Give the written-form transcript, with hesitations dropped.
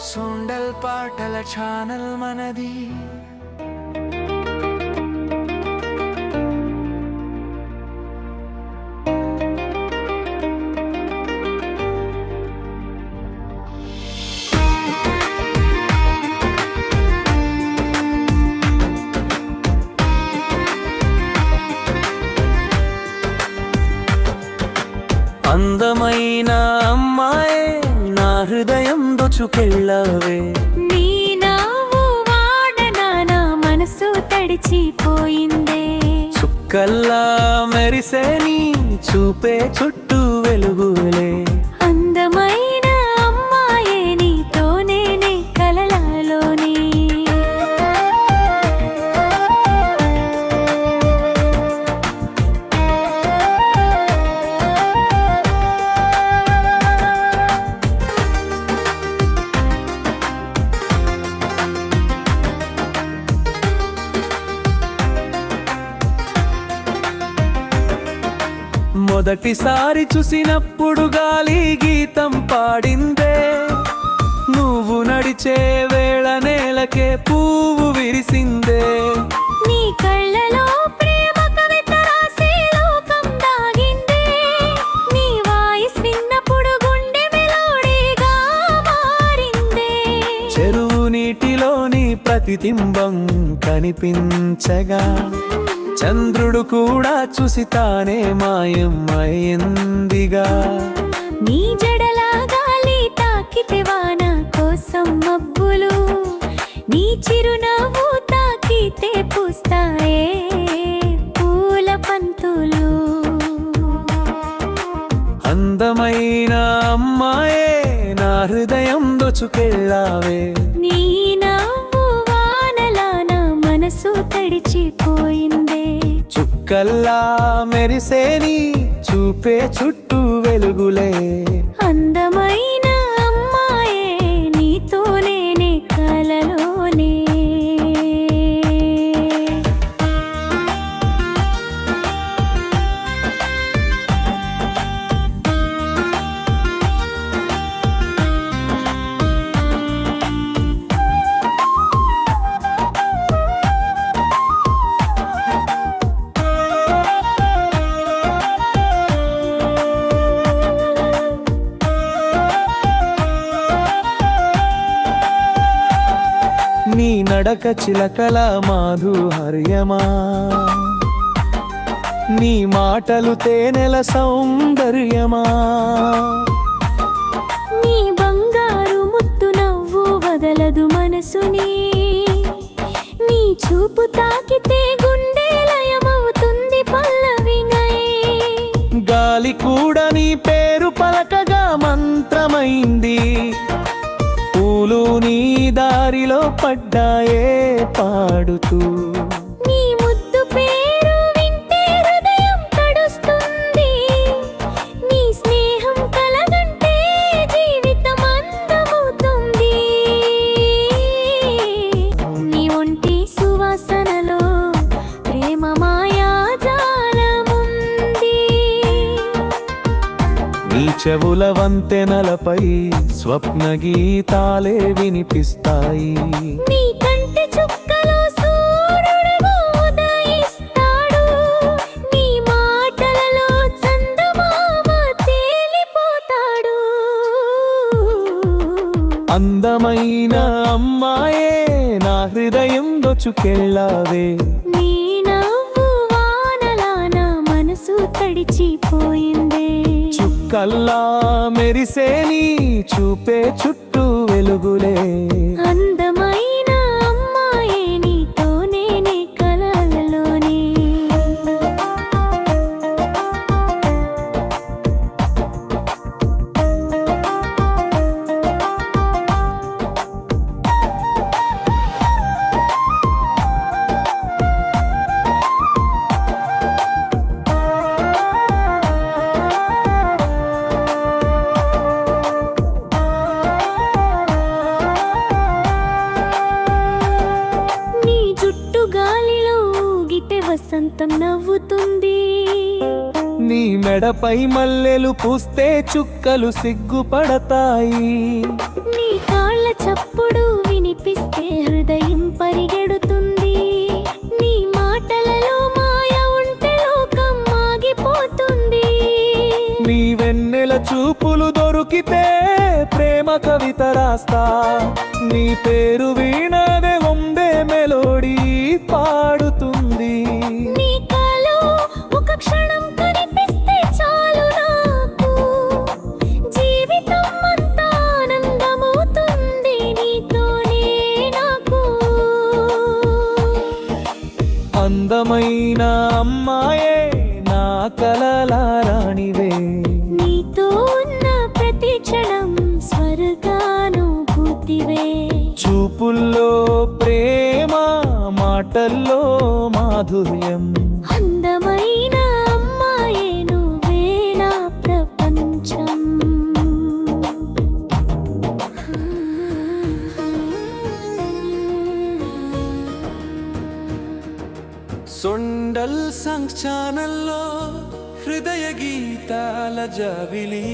సొండల్ పాటల ఛానల్ మనది. అందమైన అమ్మాయే నా హృదయం దోచుకెళ్ళవే. నీ నవ్వు వాడన నా మనసు తడిచిపోయిందే. చుక్కల్లా మెరిసే నీ చూపే చుట్టూ వెలుగులే. అందమైన అమ్మాయే నీతోనే కలలలోనే. మొదటిసారి చూసినప్పుడు గాలి గీతం పాడిందే. నువ్వు నడిచే వేళ నేలకే పువ్వు విరిసిందే. నీ కళ్ళలో ప్రేమ కవిత రాసే లోకం దాగిందే. నీ వాయిస్ విన్నప్పుడు గుండె మెలోడీగా మారిందే. చెరువు నీటిలోని ప్రతిబింబం కనిపించగా చంద్రుడు కూడా చూసి తానే మాయమయ్యిందిగా. నీ జడలా గాలి తాకితే వాన కోసం మబ్బులు. నీ చిరునవ్వు తాకితే పూస్తాయే పూల పంతులు. అందమైన అమ్మాయే నా హృదయం దోచుకెళ్ళావే. నీ నవ్వు వానలా నా మనసు తడిచిపోయిందే. చుక్కల్లా మెరిసే నీ చూపే చుట్టూ వెలుగులే. అందమైన అమ్మాయే నీతోనే కలలోనే. నీ నడక చిలకల మాధుర్యమా. నీ మాటలు తేనెల సౌందర్యమా. నీ బంగారు ముత్తు నవ్వు వదలదు మనసుని. నీ చూపు తాకితే గుండె లయమవుతుంది పల్లవినై. గాలి కూడా నీ పేరు పలకగా మంత్రమైంది. పూలు నీ దారిలో పడ్డాయే పాడుతూ. నీ ముద్దు పేరు వింటే హృదయం తడుస్తుంది. నీ స్నేహం కలగంటే జీవితం అందమవుతుంది. నీ ఒంటి సువాసనలో ప్రేమ మాయాజాలముంది. నీ చెవుల వంతెనలపై స్వప్న గీతాలే వినిపిస్తాయి. నీ కంటి చుక్కలో సూర్యుడు ఉదయిస్తాడు. నీ మాటలలో చందమామ తేలిపోతాడు. అందమైన అమ్మాయే నా హృదయం దోచుకెళ్ళావే. నీ నవ్వు వానలా నా మనసు తడిచిపోయిందే. చుక్కల్లా మెరిసే నీ చూపే చుట్టూ వెలుగులే. అందమైన అమ్మాయే నీతోనే కలలలోనే. వసంతం నవ్వుతుంది. నీ మెడపై మల్లెలు పూస్తే చుక్కలు సిగ్గుపడతాయి. నీ కాళ్ళ చప్పుడు వినిపిస్తే హృదయం పరిగెడుతుంది. నీ మాటలలో మాయ ఉంటే లోకం ఆగిపోతుంది. నీ వెన్నెల చూపులు దొరికితే ప్రేమ కవిత రాస్తా. నీ పేరు వీణదే వందే మెలోడీ పాడుతుంది. నీ కలో ఒక క్షణం కనిపిస్తే చాలు నాకు. జీవితం అంతా ఆనందమవుతుంది నీతోనే నాకు. అందమైన అమ్మాయే నా కలల రాణివే. నీతో ఉన్న ప్రతి క్షణం స్వర్గానుభూతివే. చూపుల్లో ప్రేమ, మాటల్లో మాధుర్యం. అందమైన అమ్మాయే నువ్వే నా ప్రపంచం. సొండల్ సంగ్ ఛానల్లో హృదయ గీతాల జాబిలి.